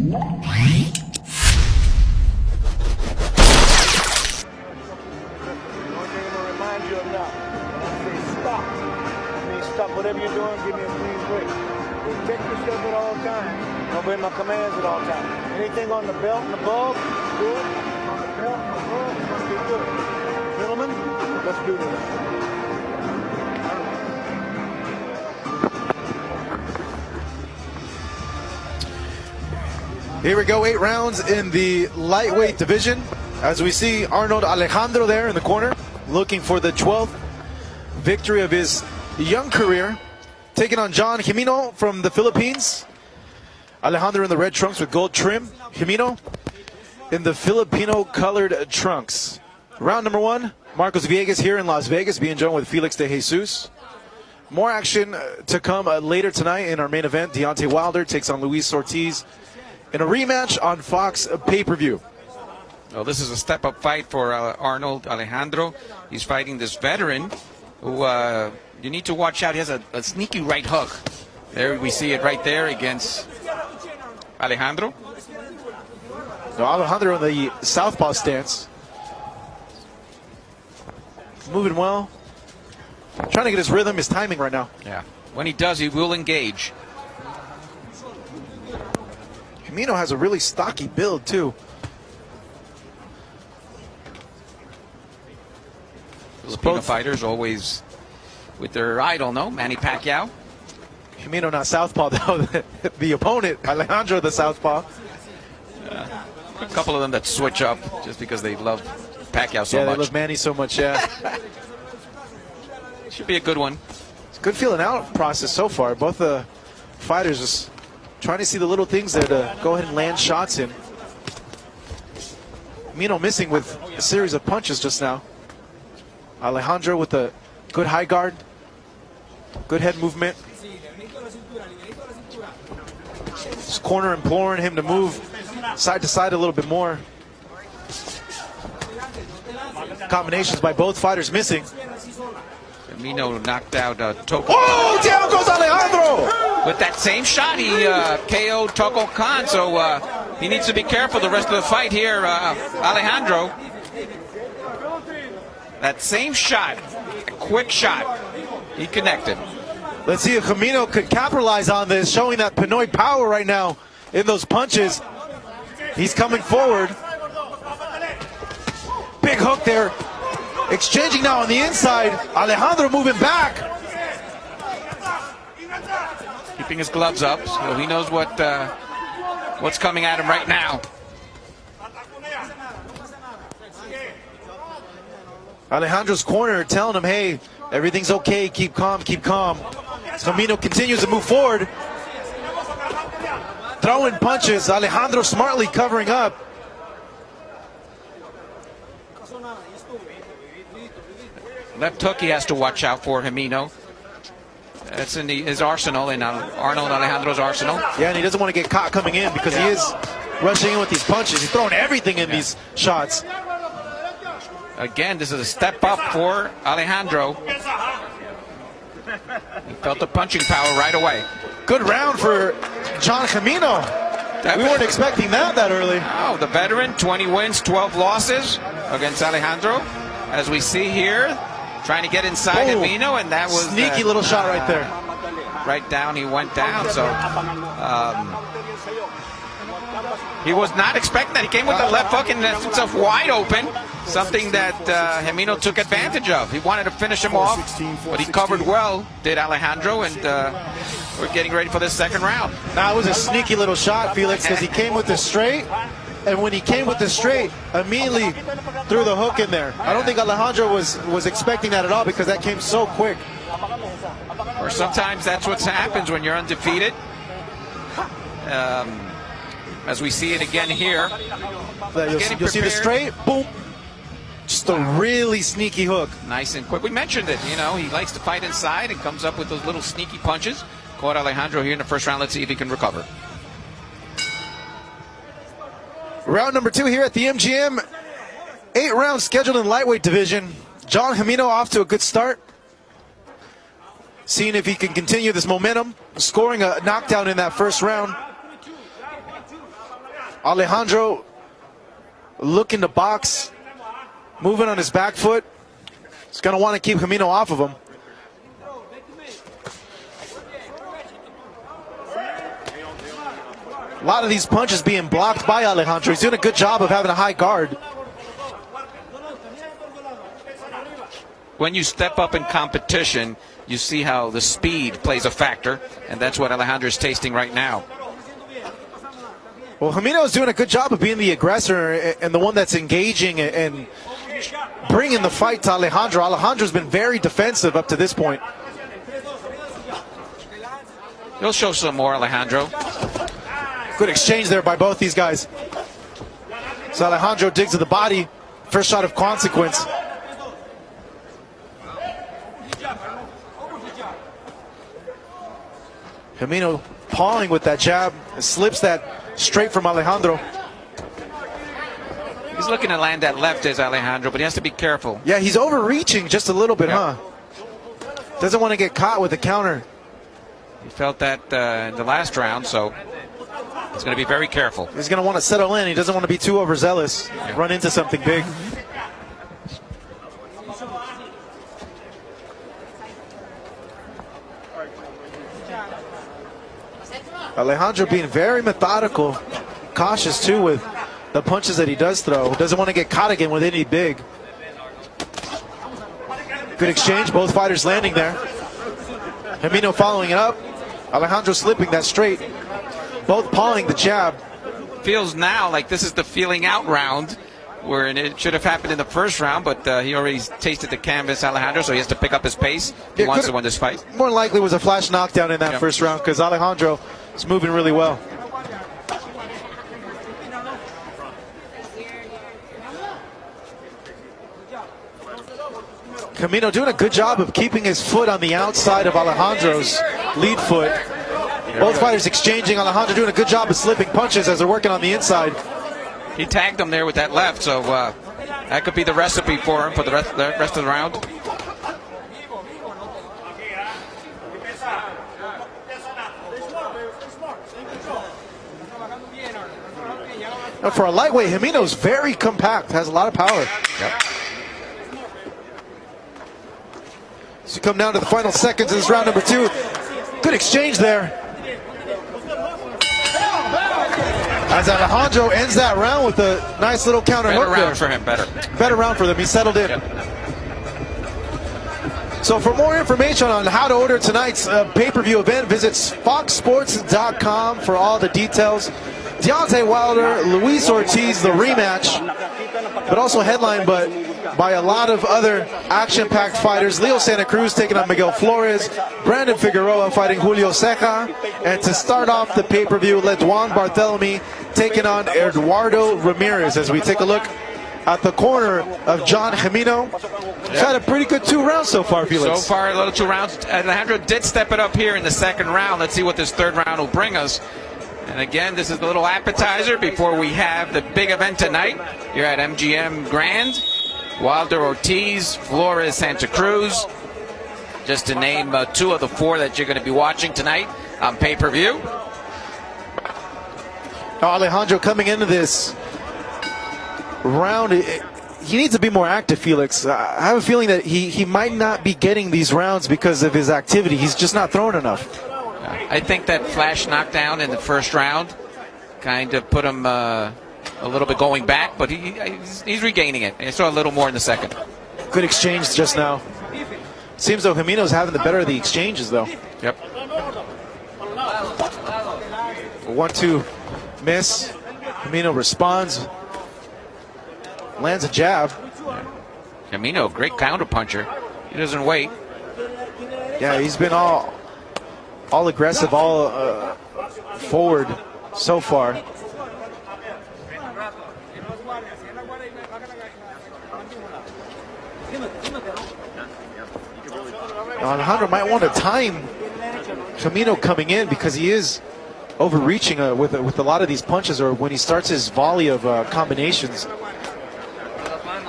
Stop whatever you're doing, give me a clean break. Protect yourself at all times. Obey my commands at all times. Anything on the belt and above, good. On the belt and above, must be good. Gentlemen, let's do this. Here we go, 8 rounds in the lightweight division. As we see Arnold Alejandro there in the corner, looking for the 12th victory of his young career, taking on Jhon Gemino from the Philippines. Alejandro in the red trunks with gold trim. Gemino in the Filipino colored trunks. Round number 1, Marcos Villegas here in Las Vegas, being joined with Felix de Jesus. More action to come later tonight in our main event. Deontay Wilder takes on Luis Ortiz in a rematch on Fox pay-per-view. Well, this is a step-up fight for Arnold Alejandro. He's fighting this veteran who you need to watch out. He has a sneaky right hook. There we see it right there against Alejandro. Now Alejandro in the southpaw stance. Moving well. Trying to get his rhythm, his timing right now. Yeah. When he does, he will engage. Gemino has a really stocky build too. Filipino fighters always with their idol, no? Manny Pacquiao. Gemino not southpaw though. The opponent, Alejandro, the southpaw. A couple of them that switch up just because they love Pacquiao so much. Yeah, they love Manny so much, yeah. Should be a good one. It's a good feeling out process so far. Both the fighters just trying to see the little things there to go ahead and land shots in. Gemino missing with a series of punches just now. Alejandro with a good high guard, good head movement. His corner imploring him to move side to side a little bit more. Combinations by both fighters missing. Gemino knocked out Toko. Oh, down goes Alejandro! With that same shot, he KO'd Toko Khan, so he needs to be careful the rest of the fight here, Alejandro. That same shot, a quick shot, he connected. Let's see if Gemino could capitalize on this, showing that Pinoy power right now in those punches. He's coming forward. Big hook there. Exchanging now on the inside. Alejandro moving back. Keeping his gloves up, so he knows what's coming at him right now. Alejandro's corner telling him, hey, everything's okay, keep calm, keep calm. Gemino continues to move forward. Throwing punches, Alejandro smartly covering up. Left hook he has to watch out for, Gemino. That's in his arsenal, in Arnold Alejandro's arsenal. Yeah, and he doesn't want to get caught coming in because he is rushing in with these punches. He's throwing everything in these shots. Again, this is a step up for Alejandro. He felt the punching power right away. Good round for Jhon Gemino. We weren't expecting that early. Oh, the veteran, 20 wins, 12 losses against Alejandro. As we see here, trying to get inside Gemino, and that was sneaky little shot right there. Right down, he went down. So he was not expecting that. He came with the left hook and left himself wide open. Something that Gemino took advantage of. He wanted to finish him off, but he covered well, did Alejandro, and we're getting ready for this second round. Now, it was a sneaky little shot, Felix, because he came with the straight, and when he came with the straight, immediately threw the hook in there. I don't think Alejandro was expecting that at all because that came so quick. Or sometimes that's what happens when you're undefeated. As we see it again here. You'll see the straight, boom. Just a really sneaky hook. Nice and quick. We mentioned it, you know, he likes to fight inside and comes up with those little sneaky punches. Caught Alejandro here in the first round. Let's see if he can recover. Round number 2 here at the MGM. 8 rounds scheduled in lightweight division. Jhon Gemino off to a good start. Seeing if he can continue this momentum. Scoring a knockdown in that first round. Alejandro looking to box, moving on his back foot. He's going to want to keep Gemino off of him. A lot of these punches being blocked by Alejandro. He's doing a good job of having a high guard. When you step up in competition, you see how the speed plays a factor, and that's what Alejandro is tasting right now. Well, Gemino is doing a good job of being the aggressor and the one that's engaging and bringing the fight to Alejandro. Alejandro's been very defensive up to this point. He'll show some more, Alejandro. Good exchange there by both these guys. So Alejandro digs to the body. First shot of consequence. Gemino pawing with that jab. Slips that straight from Alejandro. He's looking to land that left as Alejandro, but he has to be careful. Yeah, he's overreaching just a little bit, huh? Doesn't want to get caught with the counter. He felt that in the last round, so he's going to be very careful. He's going to want to settle in. He doesn't want to be too overzealous, run into something big. Alejandro being very methodical, cautious too with the punches that he does throw. Doesn't want to get caught again with any big. Good exchange, both fighters landing there. Gemino following it up. Alejandro slipping that straight. Both pawing the jab. Feels now like this is the feeling out round, where it should have happened in the first round, but he already tasted the canvas, Alejandro, so he has to pick up his pace. He wants to win this fight. More than likely was a flash knockdown in that first round because Alejandro is moving really well. Gemino doing a good job of keeping his foot on the outside of Alejandro's lead foot. Both fighters exchanging. Alejandro doing a good job of slipping punches as they're working on the inside. He tagged him there with that left, so that could be the recipe for him for the rest of the round. Now for a lightweight, Gemino's very compact, has a lot of power. Yep. So you come down to the final seconds of this round number 2. Good exchange there. As Alejandro ends that round with a nice little counter hook there. Better round for him, better round for them. He settled in. Yep. So for more information on how to order tonight's pay-per-view event, visit foxsports.com for all the details. Deontay Wilder, Luis Ortiz, the rematch, but also headlined by a lot of other action-packed fighters. Leo Santa Cruz taking on Miguel Flores, Brandon Figueroa fighting Julio Ceja, and to start off the pay-per-view, Jhon Barthélemy taking on Eduardo Ramirez. As we take a look at the corner of Jhon Gemino. He's had a pretty good 2 rounds so far, Felix. So far, a little 2 rounds. Alejandro did step it up here in the second round. Let's see what this third round will bring us. And again, this is the little appetizer before we have the big event tonight here at MGM Grand. Wilder, Ortiz, Flores, Santa Cruz. Just to name 2 of the 4 that you're going to be watching tonight on pay-per-view. Alejandro coming into this round, he needs to be more active, Felix. I have a feeling that he might not be getting these rounds because of his activity. He's just not throwing enough. I think that flash knockdown in the first round kind of put him a little bit going back, but he's regaining it. I saw a little more in the second. Good exchange just now. Seems though Gemino's having the better of the exchanges, though. Yep. 1-2 miss. Gemino responds. Lands a jab. Gemino, great counter puncher. He doesn't wait. Yeah, he's been all aggressive, all forward so far. Alejandro might want to time Gemino coming in because he is overreaching with a lot of these punches, or when he starts his volley of combinations.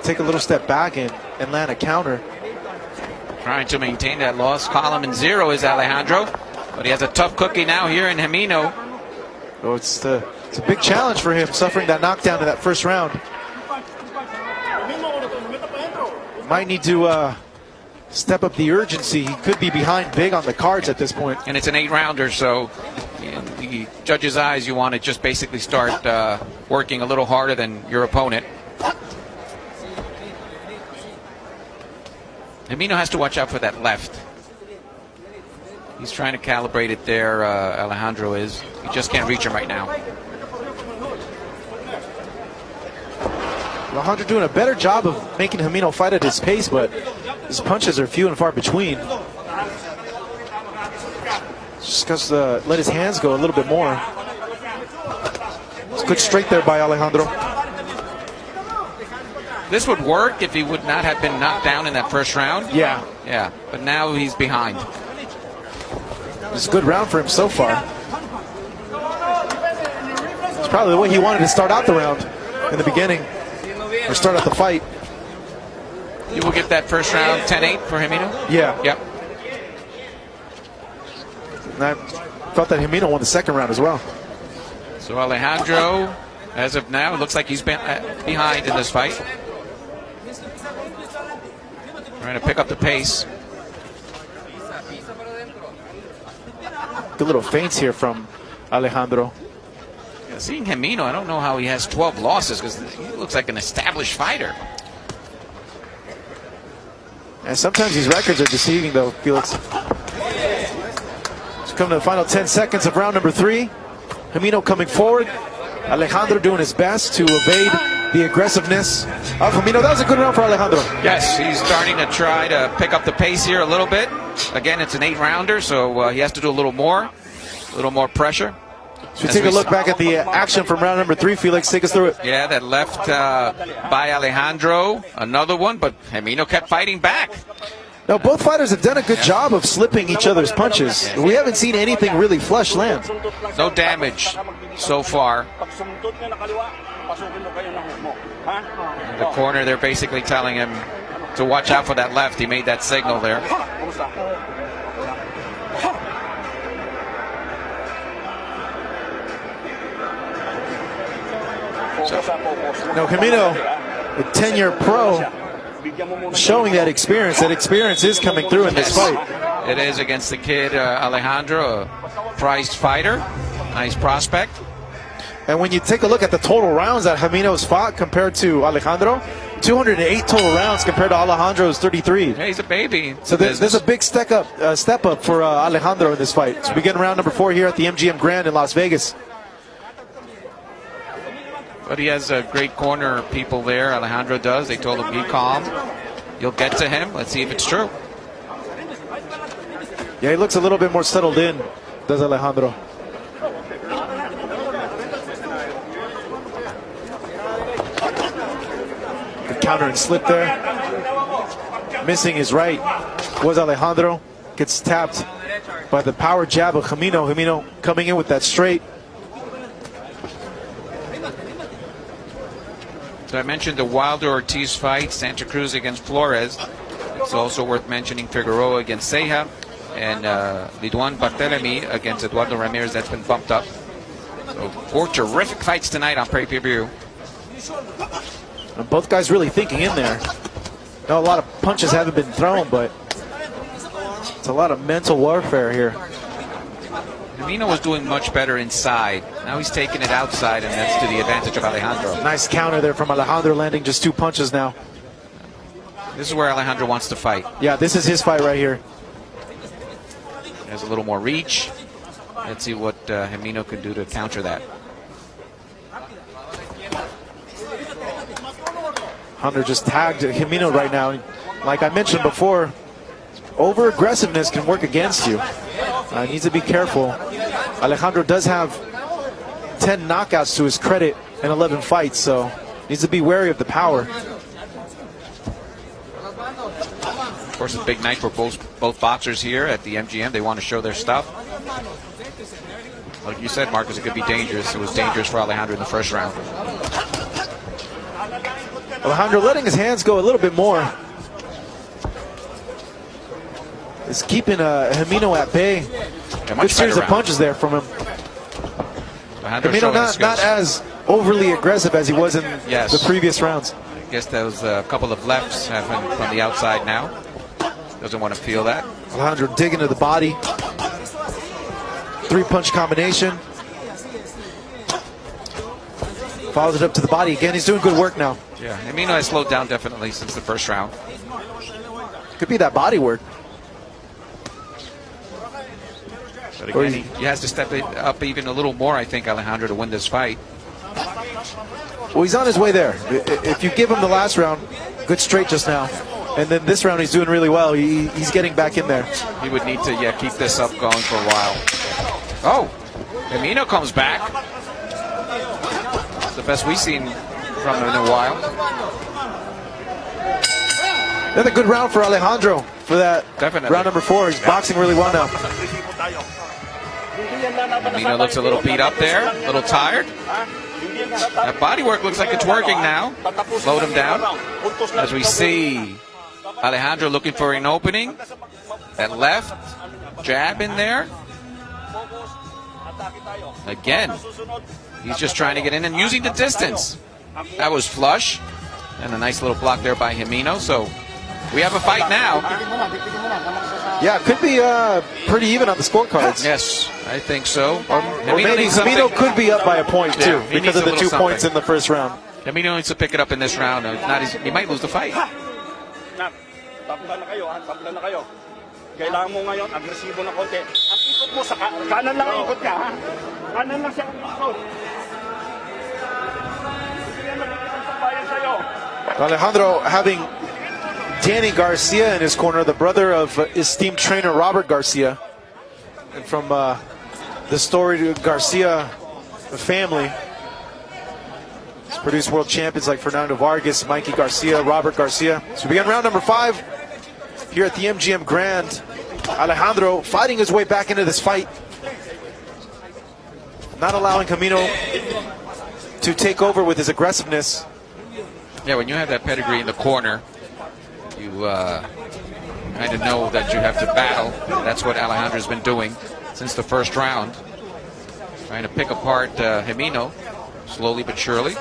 Take a little step back and land a counter. Trying to maintain that loss column in 0 is Alejandro, but he has a tough cookie now here in Gemino. Oh, it's the It's a big challenge for him, suffering that knockdown in that first round. Might need to step up the urgency. He could be behind big on the cards at this point. And it's an 8-rounder, so in the judge's eyes, you want to just basically start working a little harder than your opponent. Gemino has to watch out for that left. He's trying to calibrate it there, Alejandro is. He just can't reach him right now. Alejandro doing a better job of making Gemino fight at his pace, but his punches are few and far between. Just because let his hands go a little bit more. It's a good straight there by Alejandro. This would work if he would not have been knocked down in that first round. Yeah. Yeah, but now he's behind. It's a good round for him so far. It's probably the way he wanted to start out the round in the beginning, or start out the fight. You will get that first round 10-8 for Gemino? Yeah. Yep. And I felt that Gemino won the second round as well. So Alejandro, as of now, it looks like he's been behind in this fight. Trying to pick up the pace. Good little feints here from Alejandro. Yeah, seeing Gemino, I don't know how he has 12 losses, because he looks like an established fighter. And sometimes these records are deceiving, though, Felix. Let's come to the final 10 seconds of round number 3. Gemino coming forward. Alejandro doing his best to evade the aggressiveness of Gemino. That was a good round for Alejandro. Yes, he's starting to try to pick up the pace here a little bit. Again, it's an 8-rounder, so he has to do a little more pressure. So take a look back at the action from round number 3, Felix. Take us through it. Yeah, that left by Alejandro, another one, but Gemino kept fighting back. Now, both fighters have done a good job of slipping each other's punches. We haven't seen anything really flush land. No damage so far. In the corner, they're basically telling him to watch out for that left. He made that signal there. Now, Gemino, a 10-year pro, showing that experience. That experience is coming through in this fight. It is against the kid Alejandro, a prized fighter, nice prospect. And when you take a look at the total rounds that Gemino's fought compared to Alejandro, 208 total rounds compared to Alejandro's 33. Yeah, he's a baby. So there's a big step up for Alejandro in this fight. So we get round number 4 here at the MGM Grand in Las Vegas. But he has great corner people there. Alejandro does. They told him, be calm. You'll get to him. Let's see if it's true. Yeah, he looks a little bit more settled in, does Alejandro. Good counter and slip there. Missing his right was Alejandro. Gets tapped by the power jab of Gemino. Gemino coming in with that straight. So I mentioned the Wilder-Ortiz fight, Santa Cruz against Flores. It's also worth mentioning Figueroa against Ceja, and Liduan Barthelemy against Eduardo Ramirez. That's been bumped up. So 4 terrific fights tonight on pay-per-view. And both guys really thinking in there. Now, a lot of punches haven't been thrown, but it's a lot of mental warfare here. Gemino was doing much better inside. Now he's taking it outside, and that's to the advantage of Alejandro. Nice counter there from Alejandro, landing just 2 punches now. This is where Alejandro wants to fight. Yeah, this is his fight right here. He has a little more reach. Let's see what Gemino can do to counter that. Hunter just tagged Gemino right now. Like I mentioned before, over-aggressiveness can work against you. Needs to be careful. Alejandro does have 10 knockouts to his credit in 11 fights, so needs to be wary of the power. Of course, it's a big night for both boxers here at the MGM. They want to show their stuff. Like you said, Marcus, it could be dangerous. It was dangerous for Alejandro in the first round. Alejandro letting his hands go a little bit more. Is keeping Gemino at bay. Yeah, Good series of punches there from him. Gemino not as overly aggressive as he was in Yes. the previous rounds. I guess those couple of lefts happen from the outside now. Doesn't want to feel that. Alejandro digging to the body. 3-punch combination. Follows it up to the body again. He's doing good work now. Yeah, Gemino has slowed down definitely since the first round. Could be that body work. But again, he has to step it up even a little more, I think, Alejandro, to win this fight. Well, he's on his way there. If you give him the last round, good straight just now. And then this round, he's doing really well. He's getting back in there. He would need to, keep this up going for a while. Oh, Gemino comes back. It's the best we've seen from him in a while. Another good round for Alejandro for that. Definitely. Round number 4. He's boxing really well now. Gemino looks a little beat up there, a little tired. That body work looks like it's working now. Slowed him down. As we see Alejandro looking for an opening. That left jab in there. Again, he's just trying to get in and using the distance. That was flush. And a nice little block there by Gemino. So we have a fight now. Yeah, it could be pretty even on the scorecards. Yes, I think so. Or maybe Gemino could be up by a point, too, he because needs of a the 2 little points in the first round. Gemino needs to pick it up in this round. He might lose the fight. Kailangan mo ngayon agresibo na konti. Ang ikot mo sa kanan lang ang ikot ka, ha? Kanan lang siya ang ikot. Alejandro having Danny Garcia in his corner, the brother of esteemed trainer Robert Garcia, and from the storied Garcia family. He's produced world champions like Fernando Vargas, Mikey Garcia, Robert Garcia. So we begin round number 5 here at the MGM Grand. Alejandro fighting his way back into this fight, not allowing Gemino to take over with his aggressiveness. Yeah, when you have that pedigree in the corner, you kind of know that you have to battle. That's what Alejandro's been doing since the first round. Trying to pick apart Gemino, slowly but surely.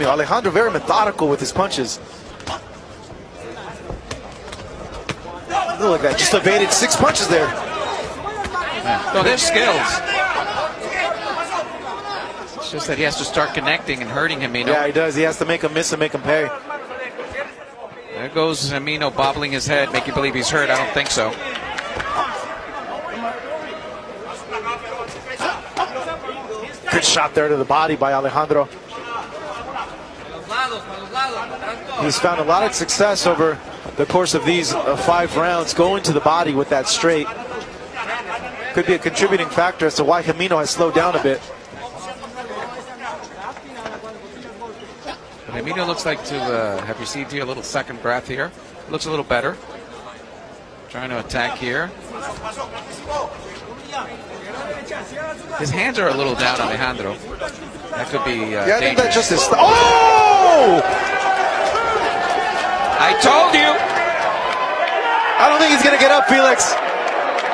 Alejandro very methodical with his punches. Look at that, just evaded 6 punches there. Yeah. No, there's skills. It's just that he has to start connecting and hurting Gemino. Yeah, he does. He has to make him miss and make him pay. There goes Gemino bobbling his head, making believe he's hurt. I don't think so. Good shot there to the body by Alejandro. He's found a lot of success over the course of these 5 rounds, going to the body with that straight. Could be a contributing factor as to why Gemino has slowed down a bit. Gemino looks like to have received here a little second breath here. Looks a little better. Trying to attack here. His hands are a little down, Alejandro. That could be yeah, I think that's just his... Oh! I told you! I don't think he's going to get up, Felix.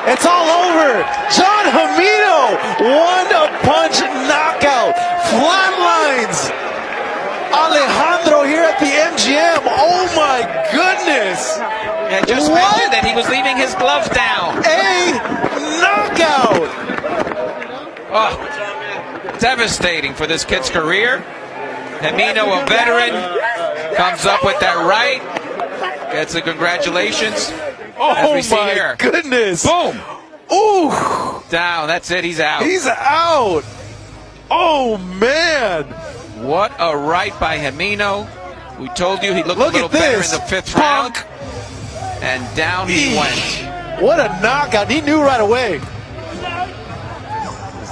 It's all over. Jhon Gemino, 1-punch knockout. Flatlines Alejandro here at the MGM. Oh my goodness. Yeah, just mentioned that he was leaving his gloves down. A knockout. Oh, devastating for this kid's career. Gemino, a veteran, comes up with that right. Gets the congratulations. As we see here. Goodness. Boom. Ooh. Down. That's it. He's out. He's out. Oh, man. What a right by Gemino. We told you he looked a little better in the 5th round. And down he went. What a knockout. He knew right away.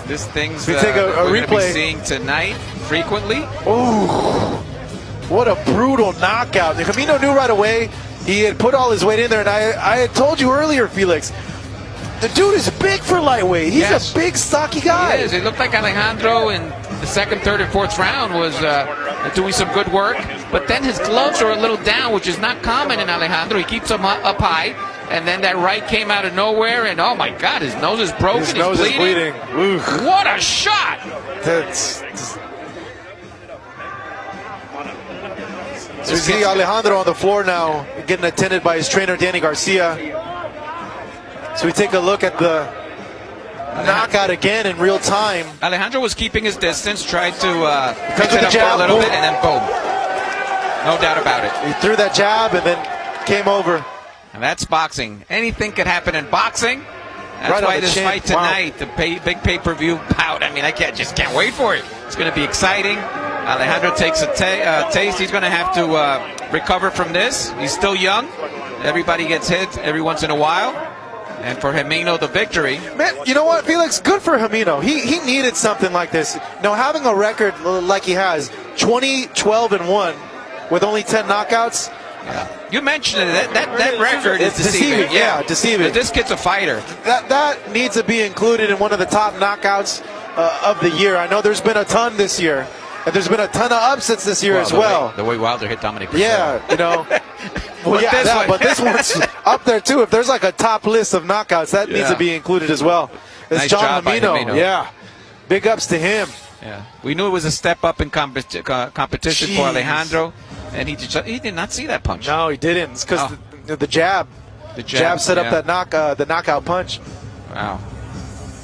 This thing's we take a we're going to be replay. seeing tonight frequently. Ooh. What a brutal knockout. Gemino knew right away. He had put all his weight in there, and I had told you earlier, Felix, the dude is big for lightweight. He's a big, stocky guy. He is. It looked like Alejandro in the 2nd, 3rd, and 4th round was doing some good work, but then his gloves are a little down, which is not common in Alejandro. He keeps them up high, and then that right came out of nowhere, and oh my God, his nose is broken. His nose is bleeding. Oof. What a shot! So we see Alejandro on the floor now, getting attended by his trainer, Danny Garcia. So we take a look at the knockout again in real time. Alejandro was keeping his distance, tried to Because of pick it the up jab, for a little boom. bit, and then boom. No doubt about it. He threw that jab and then came over. And that's boxing. Anything could happen in boxing. That's Right on why the this chin. fight tonight, the big pay-per-view bout, I mean, I just can't wait for it. It's going to be exciting. Alejandro takes a taste. He's going to have to recover from this. He's still young. Everybody gets hit every once in a while. And for Gemino, the victory. Man, you know what, Felix? Good for Gemino. He needed something like this. Now, having a record like he has, 20-12-1, with only 10 knockouts. Yeah. You mentioned it. That record is deceiving. Yeah, deceiving. But this kid's a fighter. That needs to be included in one of the top knockouts of the year. I know there's been a ton this year, and there's been a ton of upsets this year as well. The way Wilder hit Dominic Cruz. Yeah, you know. Well, But this one's up there too. If there's like a top list of knockouts, that needs to be included as well. It's Nice Jhon job by Gemino. Gemino. Yeah, big ups to him. Yeah, we knew it was a step up in competition for Alejandro, and he did not see that punch. No, he didn't. It's because the jab. The Jab set up that the knockout punch. Wow.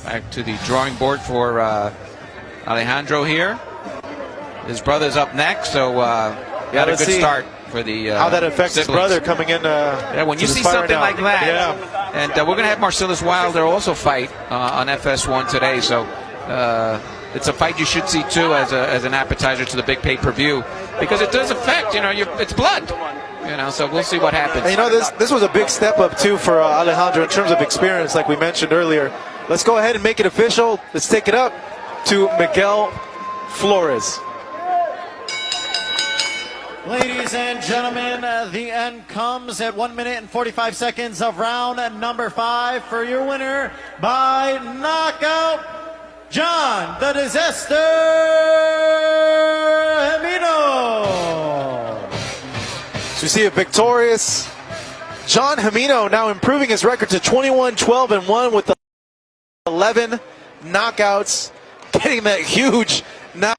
Back to the drawing board for Alejandro here. His brother's up next, so got a good start for the how that affects siblings. his brother coming in. Yeah, when you see something like that, and we're going to have Marcellus Wilder also fight on FS1 today, so it's a fight you should see too as an appetizer to the big pay-per-view, because it does affect, it's blood, so we'll see what happens. And this was a big step up too for Alejandro in terms of experience, like we mentioned earlier. Let's go ahead and make it official. Let's take it up to Miguel Flores. Ladies and gentlemen, the end comes at 1 minute and 45 seconds of round number 5 for your winner by knockout, Jhon the Disaster Gemino. So you see a victorious Jhon Gemino now improving his record to 21-12-1 with the 11 knockouts, getting that huge knock.